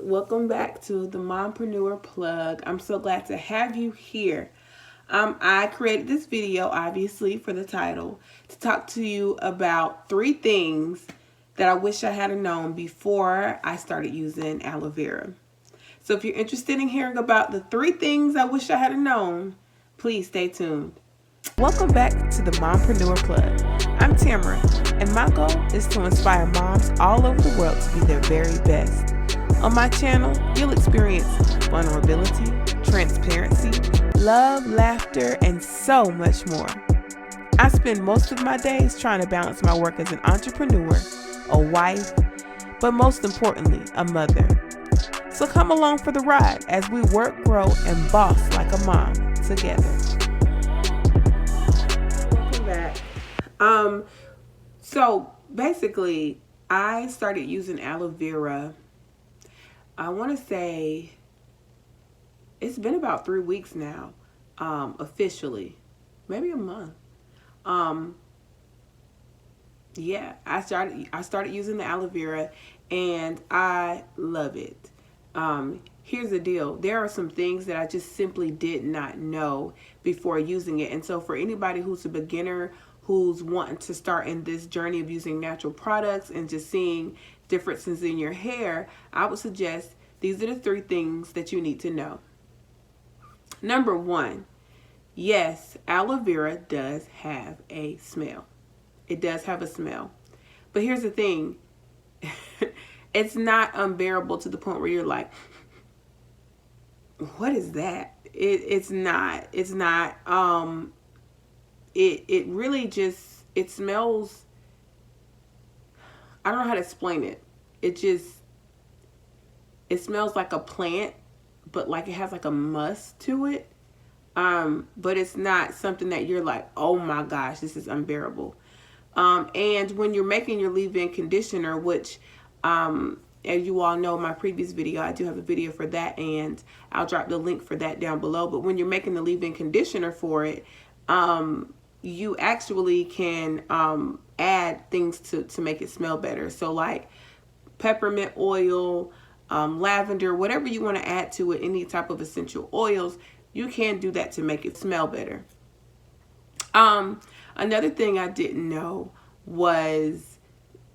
welcome back to the Mompreneur Plug. I'm so glad to have you here. I created this video, obviously, for the title, to talk to you about 3 things that I wish I had known before I started using aloe vera. So if you're interested in hearing about the 3 things I wish I had known, please stay tuned. Welcome back to the Mompreneur Plug. I'm Tamara, and my goal is to inspire moms all over the world to be their very best. On my channel, you'll experience vulnerability, transparency, love, laughter, and so much more. I spend most of my days trying to balance my work as an entrepreneur, a wife, but most importantly, a mother. So come along for the ride as we work, grow, and boss like a mom together. Welcome back. So basically, I started using aloe vera, I want to say it's been about 3 weeks now, officially, maybe a month. Yeah, I started using the aloe vera and I love it. Here's the deal. There are some things that I just simply did not know before using it. And so for anybody who's a beginner, who's wanting to start in this journey of using natural products and just seeing differences in your hair, I would suggest these are the 3 things that you need to know. Number 1, yes, aloe vera does have a smell. It does have a smell. But here's the thing. It's not unbearable to the point where you're like, what is that? It's not. It really just, it smells, I don't know how to explain it. It smells like a plant, but like it has like a musk to it. But it's not something that you're like, oh my gosh, this is unbearable. And when you're making your leave-in conditioner, which, as you all know, my previous video, I do have a video for that, and I'll drop the link for that down below. But when you're making the leave-in conditioner for it, you actually can add things to make it smell better. So like peppermint oil, lavender, whatever you want to add to it, any type of essential oils, you can do that to make it smell better. Another thing I didn't know was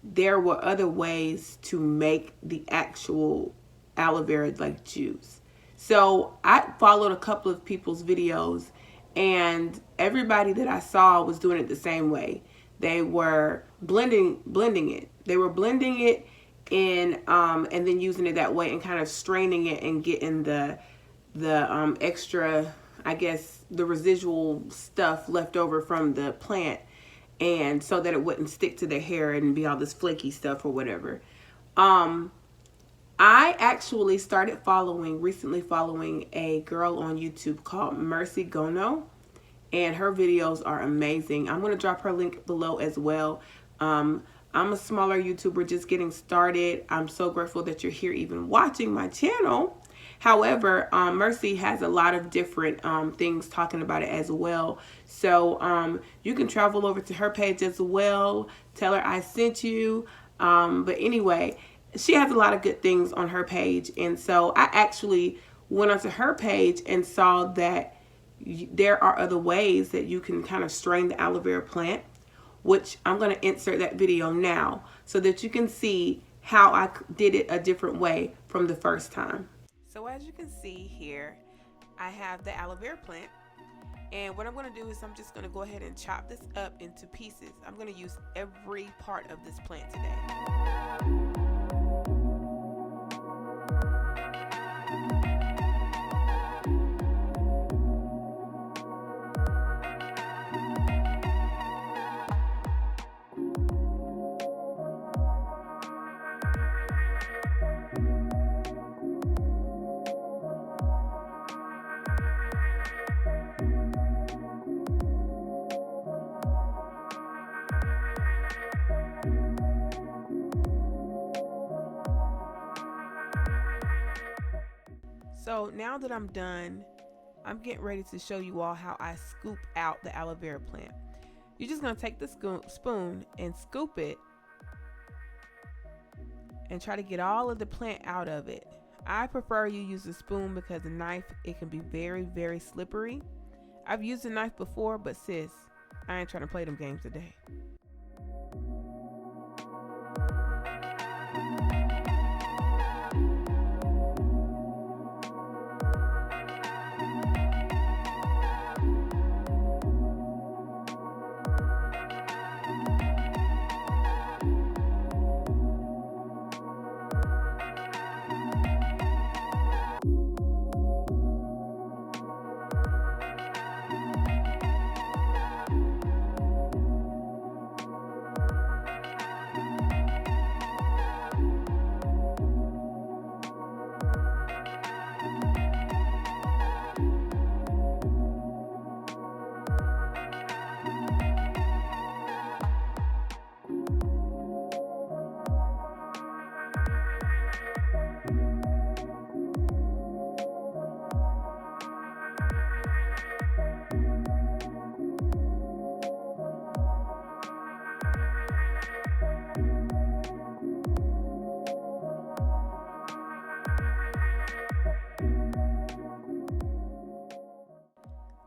there were other ways to make the actual aloe vera like juice. So I followed a couple of people's videos, and everybody that I saw was doing it the same way. They were blending it. They were blending it in, and then using it that way and kind of straining it and getting the extra, I guess, the residual stuff left over from the plant, and so that it wouldn't stick to their hair and be all this flaky stuff or whatever. I actually started recently following a girl on YouTube called Gono, and her videos are amazing. I'm going to drop her link below as well. I'm a smaller YouTuber just getting started. I'm so grateful that you're here even watching my channel. However, Mercy has a lot of different things talking about it as well. So you can travel over to her page as well. Tell her I sent you. But anyway, she has a lot of good things on her page. And so I actually went onto her page and saw that there are other ways that you can kind of strain the aloe vera plant, which I'm going to insert that video now so that you can see how I did it a different way from the first time. So as you can see here, I have the aloe vera plant, and what I'm going to do is I'm just going to go ahead and chop this up into pieces. I'm going to use every part of this plant today. So now that I'm done, I'm getting ready to show you all how I scoop out the aloe vera plant. You're just going to take the spoon and scoop it and try to get all of the plant out of it. I prefer you use a spoon because a knife, it can be very, very slippery. I've used a knife before, but sis, I ain't trying to play them games today.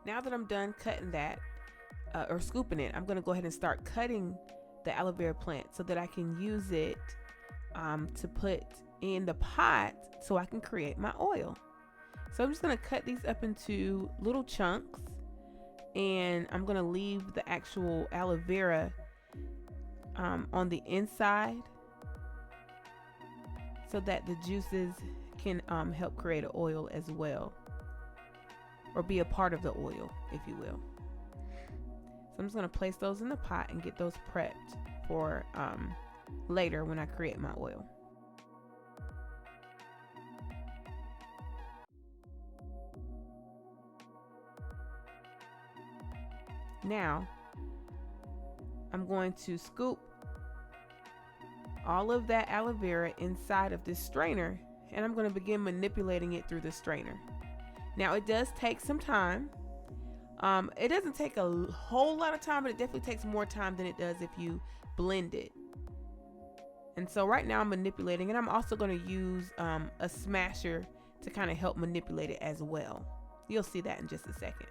Now that I'm done cutting that, or scooping it, I'm going to go ahead and start cutting the aloe vera plant so that I can use it to put in the pot so I can create my oil. So I'm just going to cut these up into little chunks, and I'm going to leave the actual aloe vera on the inside so that the juices can help create an oil as well, or be a part of the oil, if you will. So I'm just going to place those in the pot and get those prepped for later when I create my oil. Now, I'm going to scoop all of that aloe vera inside of this strainer, and I'm going to begin manipulating it through the strainer. Now, it does take some time. It doesn't take a whole lot of time, but it definitely takes more time than it does if you blend it. And so right now I'm manipulating, and I'm also going to use a smasher to kind of help manipulate it as well. You'll see that in just a second.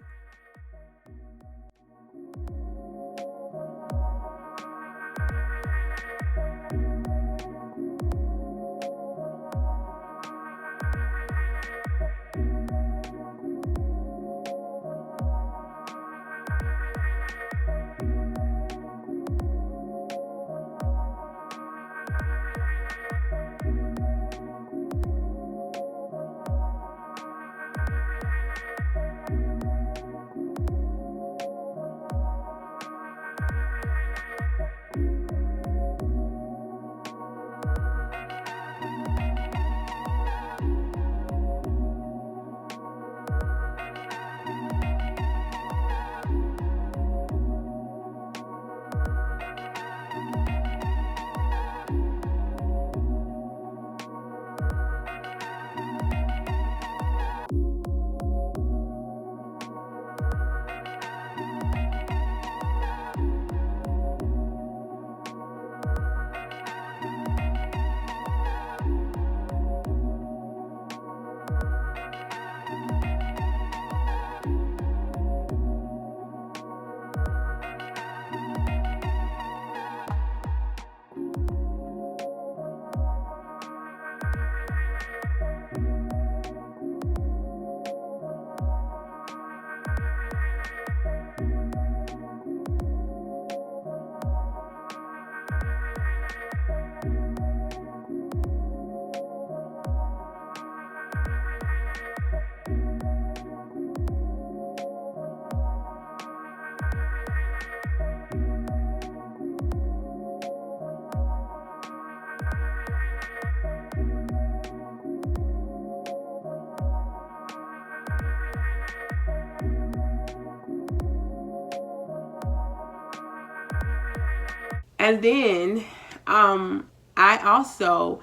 And then I also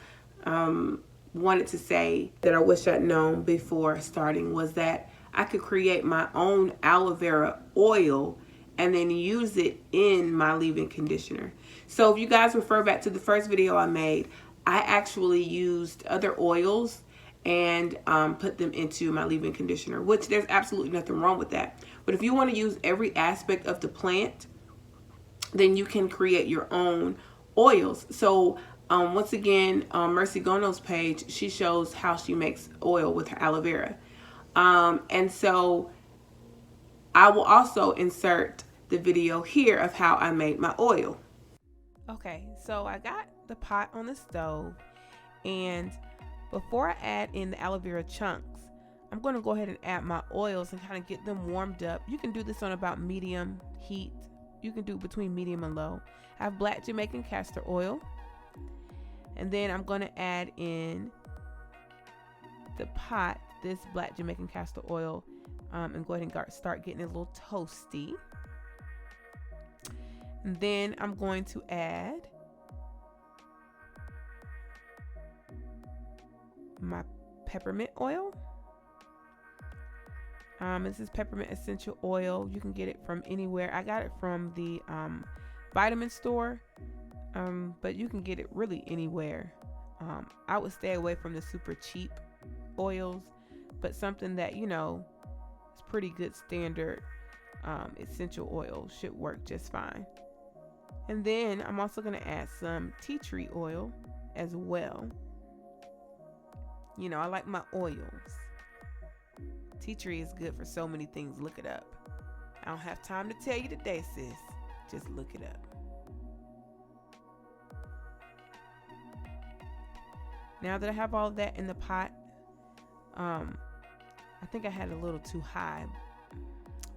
wanted to say that I wish I'd known before starting was that I could create my own aloe vera oil and then use it in my leave-in conditioner. So if you guys refer back to the first video I made, I actually used other oils and put them into my leave-in conditioner, which there's absolutely nothing wrong with that. But if you want to use every aspect of the plant, then you can create your own oils. So once again, on Mercy Gono's page, she shows how she makes oil with her aloe vera. And so I will also insert the video here of how I made my oil. Okay, so I got the pot on the stove, and before I add in the aloe vera chunks, I'm going to go ahead and add my oils and kind of get them warmed up. You can do this on about medium heat. You can do between medium and low. I have black Jamaican castor oil, and then I'm going to add in the pot, this black Jamaican castor oil, and go ahead and start getting it a little toasty. And then I'm going to add my peppermint oil. This is peppermint essential oil. You can get it from anywhere. I got it from the vitamin store, but you can get it really anywhere. I would stay away from the super cheap oils, but something that, you know, is pretty good standard essential oil should work just fine. And then I'm also going to add some tea tree oil as well. You know, I like my oils. Tea tree is good for so many things. Look it up. I don't have time to tell you today, sis. Just look it up. Now that I have all of that in the pot, I think I had it a little too high,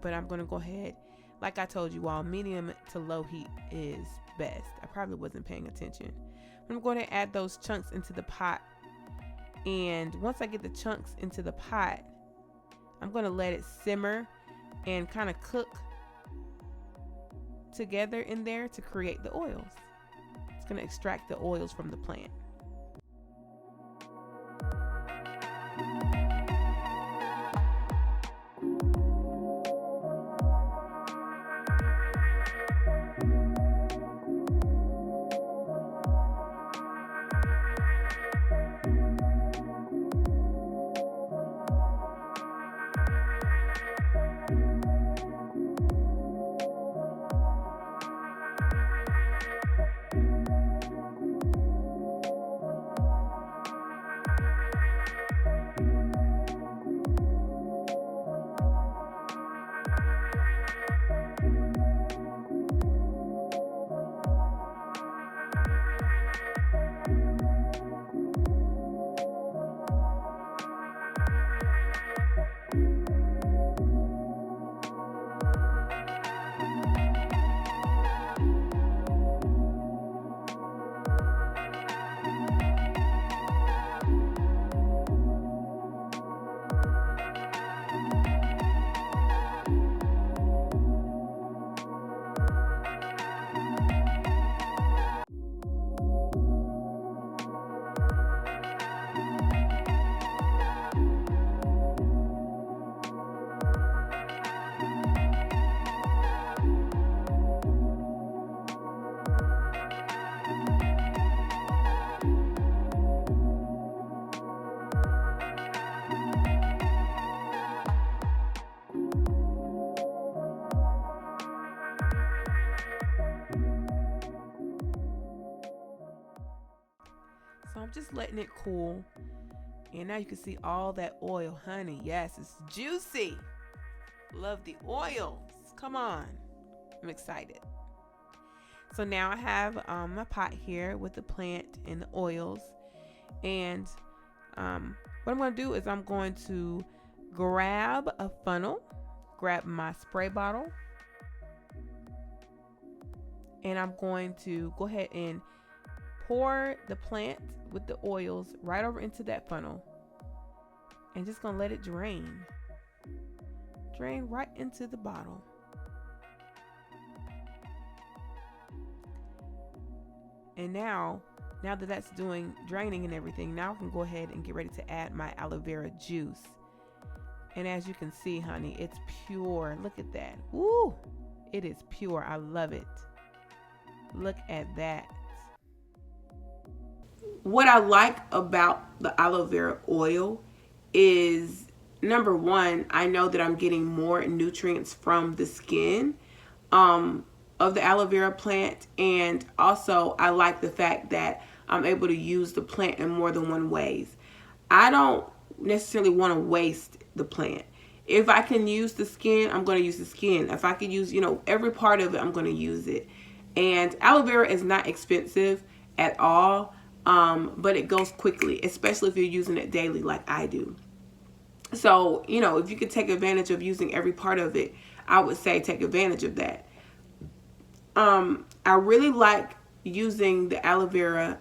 but I'm going to go ahead. Like I told you all, medium to low heat is best. I probably wasn't paying attention. I'm going to add those chunks into the pot. And once I get the chunks into the pot, I'm going to let it simmer and kind of cook together in there to create the oils. It's going to extract the oils from the plant. So I'm just letting it cool. And now you can see all that oil, honey. Yes, it's juicy. Love the oils. Come on. I'm excited. So now I have my pot here with the plant and the oils. And what I'm going to do is I'm going to grab a funnel, grab my spray bottle, and I'm going to go ahead and pour the plant with the oils right over into that funnel, and just gonna let it drain right into the bottle. And now that that's draining and everything, now I can go ahead and get ready to add my aloe vera juice. And as you can see, honey, it's pure. Look at that. Woo! It is pure. I love it. Look at that. what I like about the aloe vera oil is, number one, I know that I'm getting more nutrients from the skin of the aloe vera plant. And also, I like the fact that I'm able to use the plant in more than one ways. I don't necessarily want to waste the plant. If I can use the skin, I'm going to use the skin. If I can use, every part of it, I'm going to use it. And aloe vera is not expensive at all, but it goes quickly, especially if you're using it daily like I do. So, if you could take advantage of using every part of it, I would say take advantage of that. I really like using the aloe vera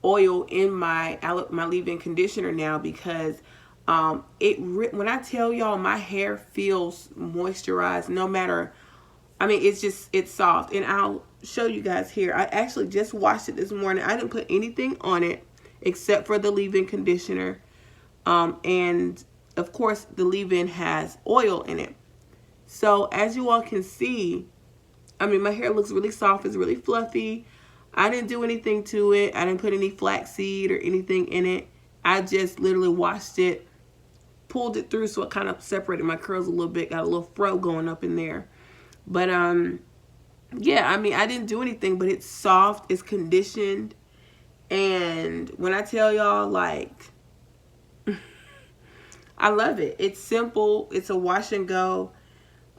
oil in my leave-in conditioner now, because when I tell y'all, my hair feels moisturized no matter. I mean, it's soft, and I'll show you guys here. I actually just washed it this morning. I didn't put anything on it except for the leave-in conditioner, and of course the leave-in has oil in it. So as you all can see, I mean, my hair looks really soft. It's really fluffy. I didn't do anything to it. I didn't put any flaxseed or anything in it. I just literally washed it, pulled it through so it kind of separated my curls a little bit. Got a little fro going up in there. But yeah, I mean, I didn't do anything, but it's soft, it's conditioned. And when I tell y'all, like, I love it. It's simple. It's a wash and go.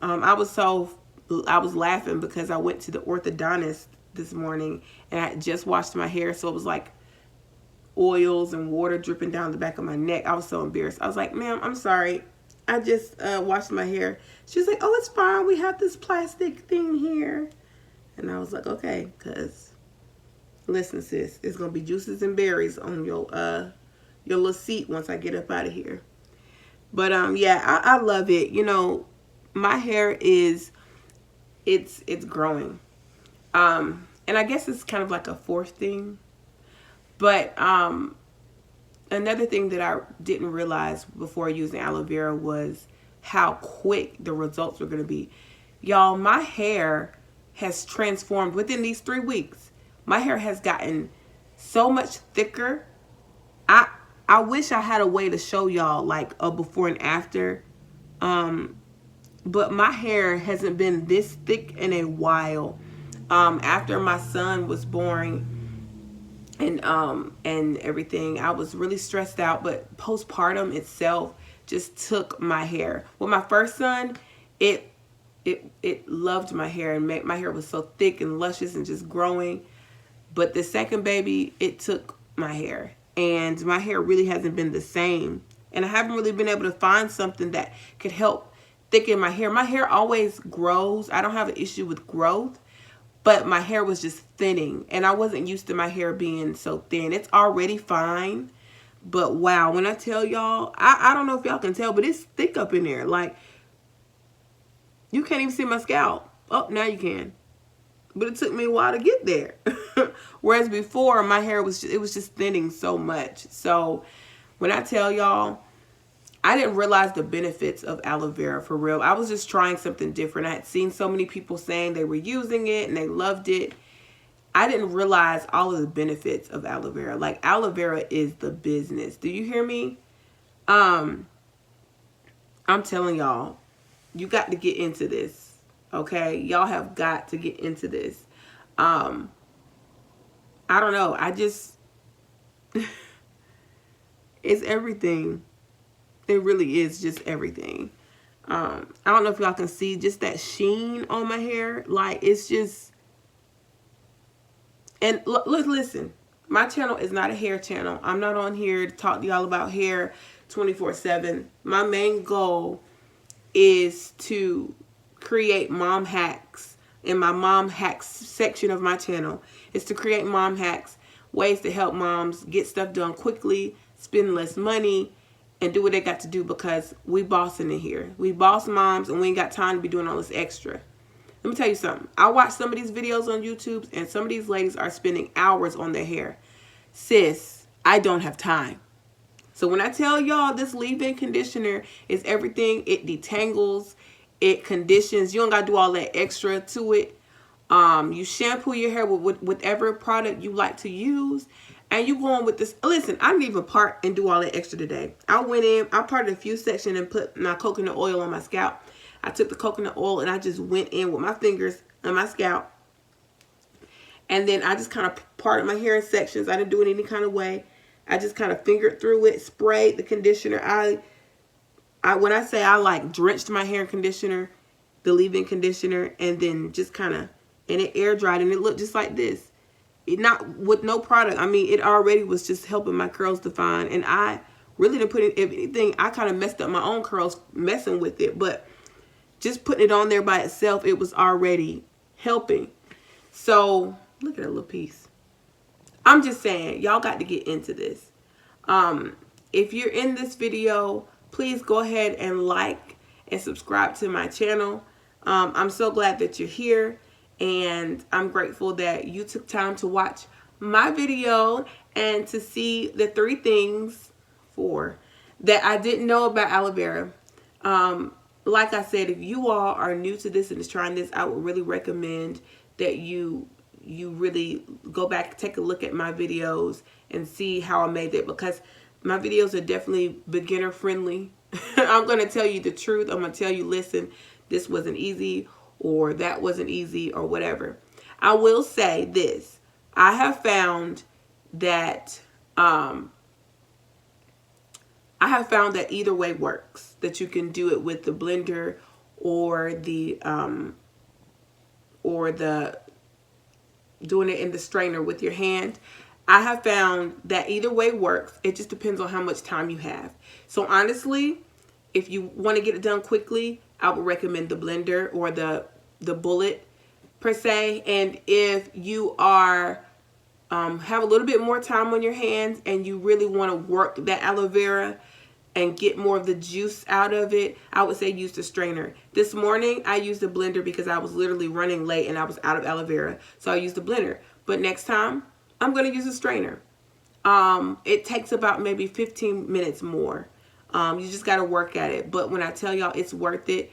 I was laughing because I went to the orthodontist this morning and I had just washed my hair, so it was like oils and water dripping down the back of my neck. I was so embarrassed. I was like, ma'am, I'm sorry. I just washed my hair. She was like, oh, it's fine. We have this plastic thing here. And I was like, okay, because listen, sis, it's going to be juices and berries on your little seat once I get up out of here. But yeah, I love it. My hair is, it's growing. And I guess it's kind of like a fourth thing. But another thing that I didn't realize before using aloe vera was how quick the results were going to be. Y'all, my hair has transformed within these 3 weeks. My hair has gotten so much thicker. I wish I had a way to show y'all like a before and after. But my hair hasn't been this thick in a while. After my son was born and everything, I was really stressed out, but postpartum itself just took my hair. With my first son, it loved my hair and made my hair was so thick and luscious and just growing. But the second baby, it took my hair, and my hair really hasn't been the same. And I haven't really been able to find something that could help thicken my hair. My hair always grows. I don't have an issue with growth, but my hair was just thinning, and I wasn't used to my hair being so thin. It's already fine, but wow, when I tell y'all, I don't know if y'all can tell, but it's thick up in there. Like, you can't even see my scalp. Oh, now you can. But it took me a while to get there. Whereas before, my hair was just thinning so much. So when I tell y'all, I didn't realize the benefits of aloe vera, for real. I was just trying something different. I had seen so many people saying they were using it and they loved it. I didn't realize all of the benefits of aloe vera. Like, aloe vera is the business. Do you hear me? I'm telling y'all, you got to get into this. Okay? Y'all have got to get into this. I don't know. I just, it's everything. It really is just everything. I don't know if y'all can see just that sheen on my hair. Like, it's just, and look, listen, my channel is not a hair channel. I'm not on here to talk to y'all about hair 24/7. My main goal is to create mom hacks. In my mom hacks section of my channel is to create mom hacks, ways to help moms get stuff done quickly, spend less money, and do what they got to do, because we bossing in here. We boss moms, and we ain't got time to be doing all this extra. Let me tell you something. I watch some of these videos on YouTube, and some of these ladies are spending hours on their hair. Sis, I don't have time. So when I tell y'all this leave-in conditioner is everything, it detangles, it conditions. You don't got to do all that extra to it. You shampoo your hair with whatever product you like to use, and you go on with this. Listen, I didn't even part and do all that extra today. I went in, I parted a few sections and put my coconut oil on my scalp. I took the coconut oil and I just went in with my fingers on my scalp. And then I just kind of parted my hair in sections. I didn't do it any kind of way. I just kind of fingered through it, sprayed the conditioner. When I say I like drenched my hair in conditioner, the leave-in conditioner, and then just kind of, and it air dried, and it looked just like this. It not with no product. I mean, it already was just helping my curls define, and I really didn't put it. If anything, I kind of messed up my own curls messing with it, but just putting it on there by itself, it was already helping. So look at that little piece. I'm just saying, y'all got to get into this. If you're in this video, please go ahead and like and subscribe to my channel. I'm so glad that you're here, and I'm grateful that you took time to watch my video and to see the 4 that I didn't know about aloe vera. Like I said, if you all are new to this and is trying this, I would really recommend that you really go back, take a look at my videos and see how I made it, because my videos are definitely beginner friendly. I'm going to tell you the truth. I'm going to tell you, listen, this wasn't easy, or that wasn't easy, or whatever. I will say this. I have found that either way works. That you can do it with the blender or the doing it in the strainer with your hand. I have found that either way works. It just depends on how much time you have. So honestly, if you want to get it done quickly, I would recommend the blender or the bullet per se. And if you are have a little bit more time on your hands and you really want to work that aloe vera and get more of the juice out of it, I would say use the strainer. This morning, I used the blender because I was literally running late and I was out of aloe vera. So I used the blender. But next time, I'm going to use a strainer. It takes about maybe 15 minutes more. You just got to work at it. But when I tell y'all it's worth it,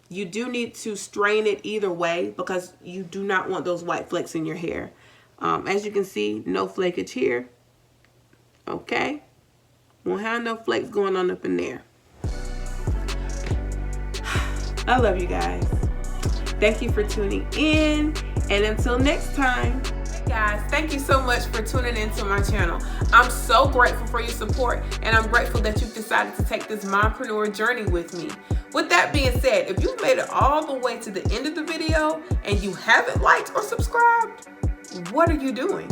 you do need to strain it either way, because you do not want those white flakes in your hair. As you can see, no flakage here. Okay. Won't have no flakes going on up in there. I love you guys. Thank you for tuning in. And until next time. Hey guys, thank you so much for tuning into my channel. I'm so grateful for your support, and I'm grateful that you've decided to take this mompreneur journey with me. With that being said, if you've made it all the way to the end of the video and you haven't liked or subscribed, what are you doing?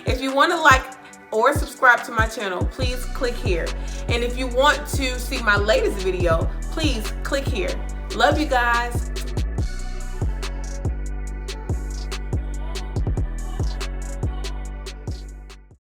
If you want to like or subscribe to my channel, please click here. And if you want to see my latest video, please click here. Love you guys.